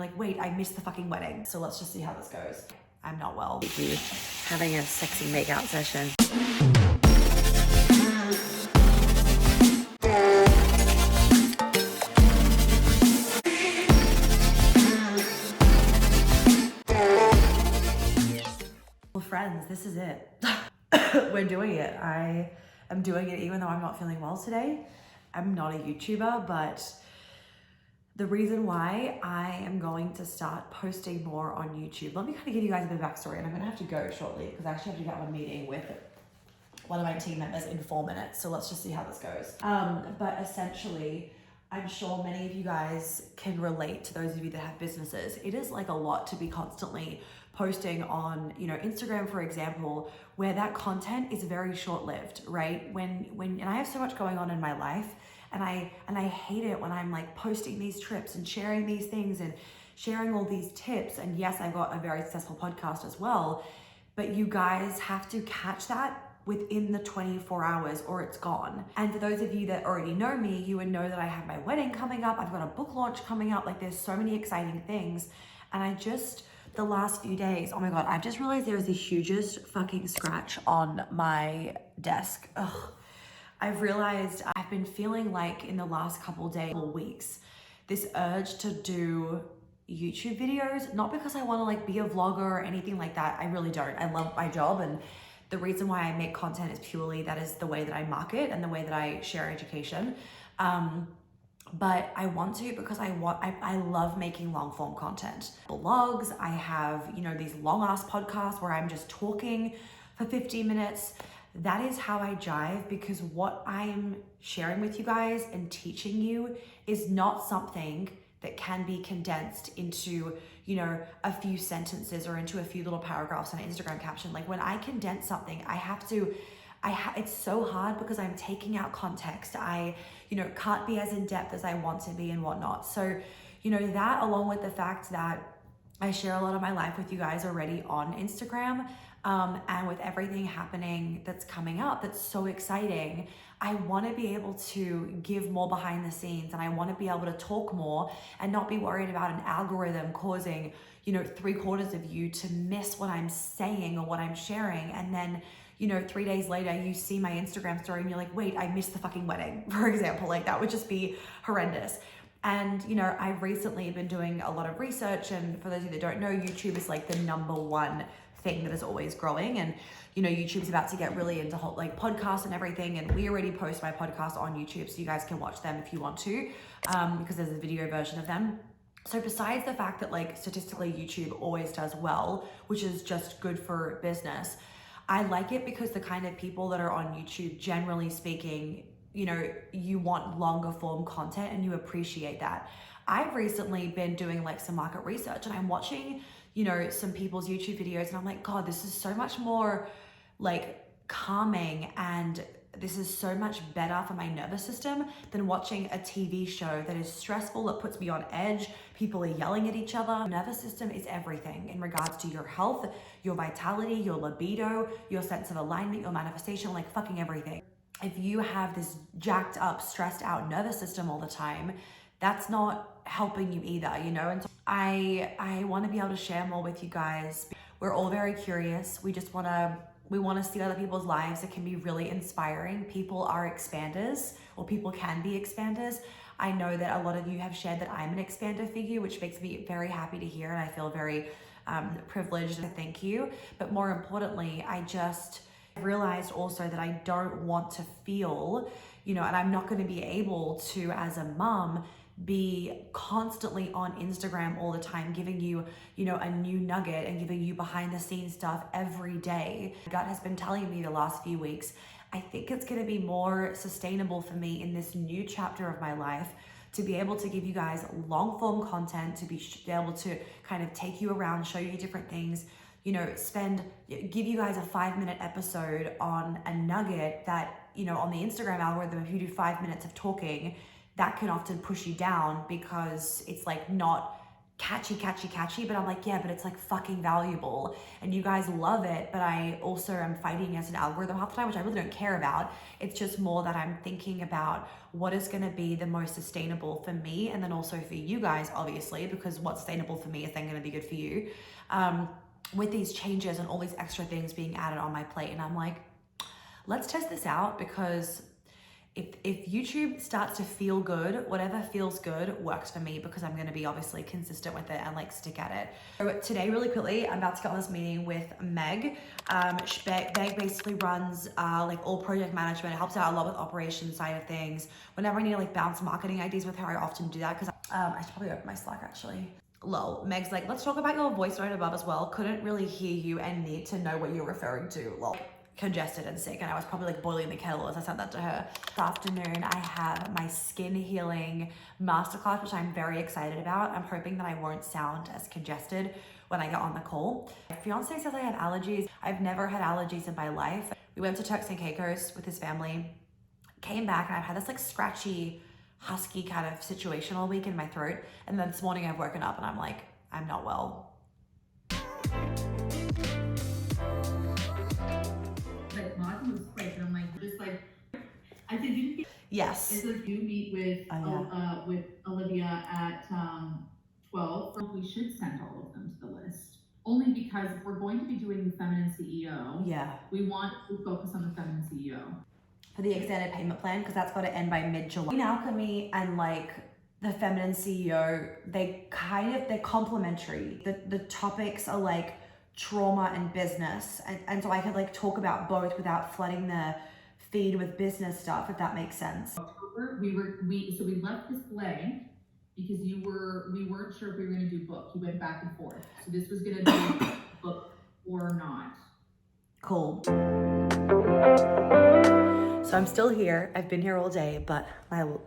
like, wait, I missed the fucking wedding. So let's just see how this goes. I'm not well. Having a sexy makeout session. Well, friends, this is it. We're doing it. I am doing it even though I'm not feeling well today. I'm not a YouTuber, but the reason why I am going to start posting more on YouTube, let me kind of give you guys a bit of backstory, and I'm gonna have to go shortly because I actually have to get on a meeting with one of my team members in 4 minutes. So let's just see how this goes. But essentially, I'm sure many of you guys can relate to those of you that have businesses. It is like a lot to be constantly posting on, Instagram, for example, where that content is very short-lived, right? And I have so much going on in my life, and I hate it when I'm like posting these trips and sharing these things and sharing all these tips. And yes, I've got a very successful podcast as well, but you guys have to catch that within the 24 hours or it's gone. And for those of you that already know me, you would know that I have my wedding coming up. I've got a book launch coming up. Like, there's so many exciting things. And the last few days, oh my God, I've just realized there is the hugest fucking scratch on my desk. Ugh. I've realized I've been feeling like in the last couple days or weeks, this urge to do YouTube videos, not because I want to like be a vlogger or anything like that. I really don't. I love my job, and the reason why I make content is purely that is the way that I market and the way that I share education. But I want to because I love making long form content. Blogs, I have, these long ass podcasts where I'm just talking for 50 minutes. That is how I jive, because what I'm sharing with you guys and teaching you is not something that can be condensed into, a few sentences or into a few little paragraphs on an Instagram caption. Like, when I condense something, it's so hard because I'm taking out context. I, can't be as in depth as I want to be and whatnot. So, that, along with the fact that I share a lot of my life with you guys already on Instagram, and with everything happening that's coming up, that's so exciting, I want to be able to give more behind the scenes, and I want to be able to talk more and not be worried about an algorithm causing, 3/4 of you to miss what I'm saying or what I'm sharing. And then, 3 days later, you see my Instagram story and you're like, wait, I missed the fucking wedding, for example. Like, that would just be horrendous. And, I've recently been doing a lot of research, and for those of you that don't know, YouTube is like the #1 thing that is always growing. And, YouTube's about to get really into whole, like, podcasts and everything. And we already post my podcast on YouTube, so you guys can watch them if you want to, because there's a video version of them. So besides the fact that, like, statistically YouTube always does well, which is just good for business, I like it because the kind of people that are on YouTube, generally speaking, you want longer form content and you appreciate that. I've recently been doing like some market research, and I'm watching, some people's YouTube videos, and I'm like, God, this is so much more like calming, and this is so much better for my nervous system than watching a TV show that is stressful, that puts me on edge. People are yelling at each other. Nervous system is everything in regards to your health, your vitality, your libido, your sense of alignment, your manifestation, like fucking everything. If you have this jacked up, stressed out nervous system all the time, that's not helping you either, And so I want to be able to share more with you guys. We're all very curious. We want to see other people's lives. It can be really inspiring. People are expanders, or people can be expanders. I know that a lot of you have shared that I'm an expander for you, which makes me very happy to hear, and I feel very privileged, and thank you. But more importantly, I just realized also that I don't want to feel, and I'm not going to be able to, as a mom, be constantly on Instagram all the time, giving you, a new nugget and giving you behind the scenes stuff every day. My gut has been telling me the last few weeks, I think it's going to be more sustainable for me in this new chapter of my life to be able to give you guys long form content, to be able to kind of take you around, show you different things, give you guys a 5-minute episode on a nugget that, on the Instagram algorithm, if you do 5 minutes of talking, that can often push you down because it's like not catchy, but I'm like, yeah, but it's like fucking valuable and you guys love it, but I also am fighting against an algorithm half the time, which I really don't care about. It's just more that I'm thinking about what is going to be the most sustainable for me and then also for you guys, obviously, because what's sustainable for me is then going to be good for you. With these changes and all these extra things being added on my plate, and I'm like, let's test this out, because if YouTube starts to feel good, whatever feels good works for me, because I'm going to be obviously consistent with it and like stick at it. So today, really quickly, I'm about to get on this meeting with Meg. Meg basically runs like all project management. It helps out a lot with operations side of things. Whenever I need to like bounce marketing ideas with her, I often do that, because I should probably open my Slack actually. Lol. Meg's like, let's talk about your voice note above as well. Couldn't really hear you and need to know what you're referring to. Lol. Congested and sick, and I was probably like boiling the kettle as I sent that to her. This afternoon I have my skin healing masterclass, which I'm very excited about. I'm hoping that I won't sound as congested when I get on the call. My fiance says I have allergies. I've never had allergies in my life. We went to Turks and Caicos with his family, came back, and I've had this like scratchy, husky kind of situation all week in my throat, and then this morning I've woken up and I'm like, I'm not well. I said, didn't you? Yes. Is that you meet with Olivia at 12? We should send all of them to the list. Only because if we're going to be doing the feminine CEO, yeah, we want to focus on the feminine CEO. For the extended payment plan, because that's got to end by mid-July. Alchemy and like the feminine CEO, they're complementary. The topics are like trauma and business, and so I could like talk about both without flooding the feed with business stuff, if that makes sense. October, we left this blank because we weren't sure if we were going to do book. You went back and forth, so this was going to be book or not. Cool. So I'm still here. I've been here all day, but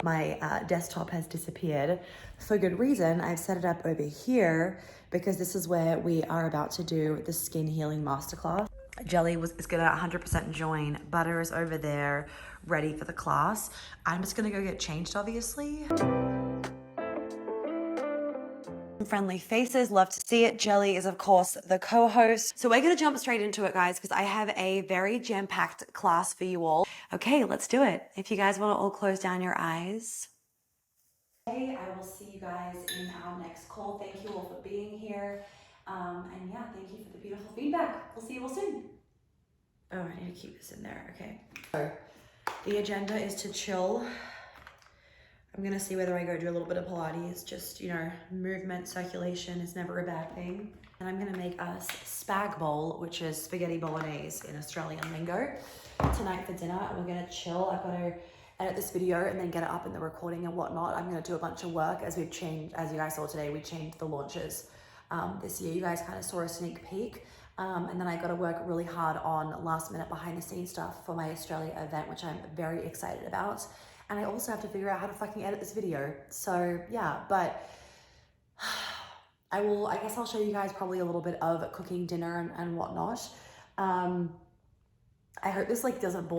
my desktop has disappeared for good reason. I've set it up over here because this is where we are about to do the skin healing masterclass. Jelly is gonna 100% join. Butter is over there, ready for the class. I'm just gonna go get changed, obviously. Friendly faces, love to see it. Jelly is of course the co-host. So we're gonna jump straight into it, guys, because I have a very jam-packed class for you all. Okay, let's do it. If you guys wanna all close down your eyes. Okay, I will see you guys in our next call. Thank you all for being here. And yeah, thank you for the beautiful feedback. We'll see you all soon. Oh, I need to keep this in there, okay. So the agenda is to chill. I'm gonna see whether I go do a little bit of Pilates, just, you know, movement, circulation is never a bad thing. And I'm gonna make us spag bowl, which is spaghetti bolognese in Australian lingo, tonight for dinner. And we're gonna chill. I've got to edit this video and then get it up in the recording and whatnot. I'm gonna do a bunch of work as we've changed, as you guys saw today, we changed the launches this year. You guys kind of saw a sneak peek. And then I got to work really hard on last minute behind the scenes stuff for my Australia event, which I'm very excited about. And I also have to figure out how to fucking edit this video. So yeah, but I guess I'll show you guys probably a little bit of cooking dinner and whatnot. I hope this like isn't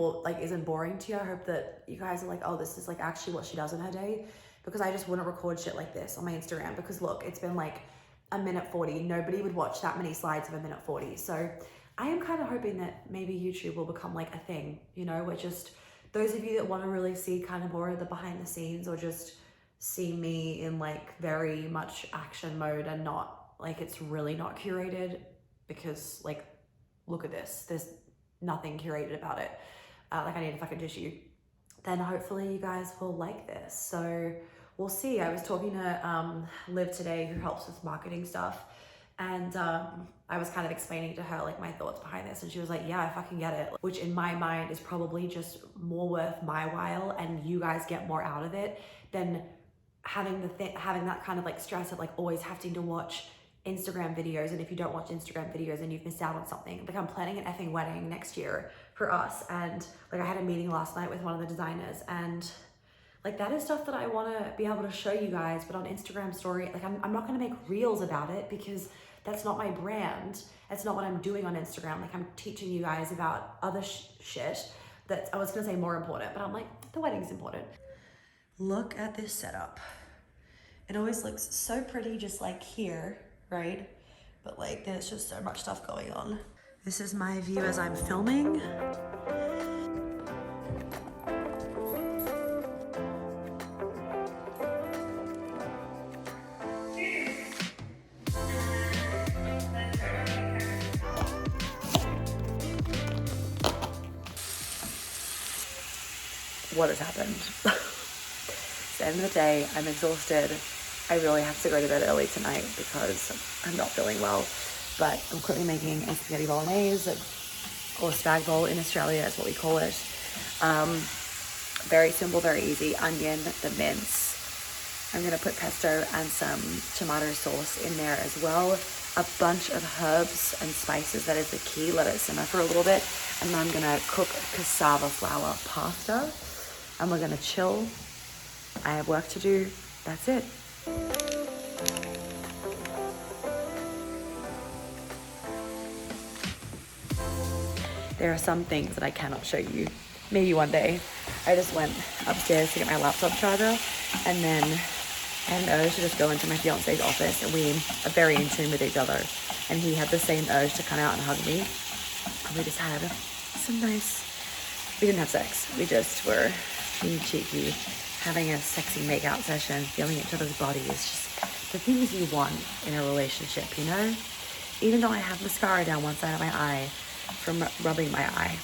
boring to you. I hope that you guys are like, oh, this is like actually what she does in her day, because I just wouldn't record shit like this on my Instagram, because look, it's been like a minute 40. Nobody would watch that many slides of a minute 40. So I am kind of hoping that maybe YouTube will become like a thing, you know, where just those of you that want to really see kind of more of the behind the scenes, or just see me in like very much action mode and not like, it's really not curated, because like, look at this, there's nothing curated about it. Like I need a fucking tissue. Then hopefully you guys will like this. So we'll see. I was talking to Liv today, who helps with marketing stuff. And I was kind of explaining to her like my thoughts behind this. And she was like, yeah, I fucking get it. Which in my mind is probably just more worth my while, and you guys get more out of it than having that kind of like stress of like always having to watch Instagram videos. And if you don't watch Instagram videos, then you've missed out on something. Like I'm planning an effing wedding next year for us. And like I had a meeting last night with one of the designers, and like that is stuff that I want to be able to show you guys, but on Instagram story, like I'm not going to make reels about it, because that's not my brand. That's not what I'm doing on Instagram. Like I'm teaching you guys about other shit that I was going to say more important, but I'm like, the wedding's important. Look at this setup. It always looks so pretty just like here, right? But like there's just so much stuff going on. This is my view as I'm filming. What has happened? It's the end of the day. I'm exhausted. I really have to go to bed early tonight because I'm not feeling well. But I'm currently making a spaghetti bolognese, or spag bowl in Australia is what we call it. Very simple, very easy. Onion, the mince. I'm gonna put pesto and some tomato sauce in there as well. A bunch of herbs and spices, that is the key. Let it simmer for a little bit. And then I'm gonna cook cassava flour pasta. And we're gonna chill. I have work to do. That's it. There are some things that I cannot show you. Maybe one day. I just went upstairs to get my laptop charger, and then I had an urge to just go into my fiance's office, and we are very in tune with each other. And he had the same urge to come out and hug me. And we just had some nice, we didn't have sex. We just were being cheeky, having a sexy makeout session, feeling each other's bodies, just the things you want in a relationship, you know? Even though I have mascara down one side of my eye from rubbing my eye,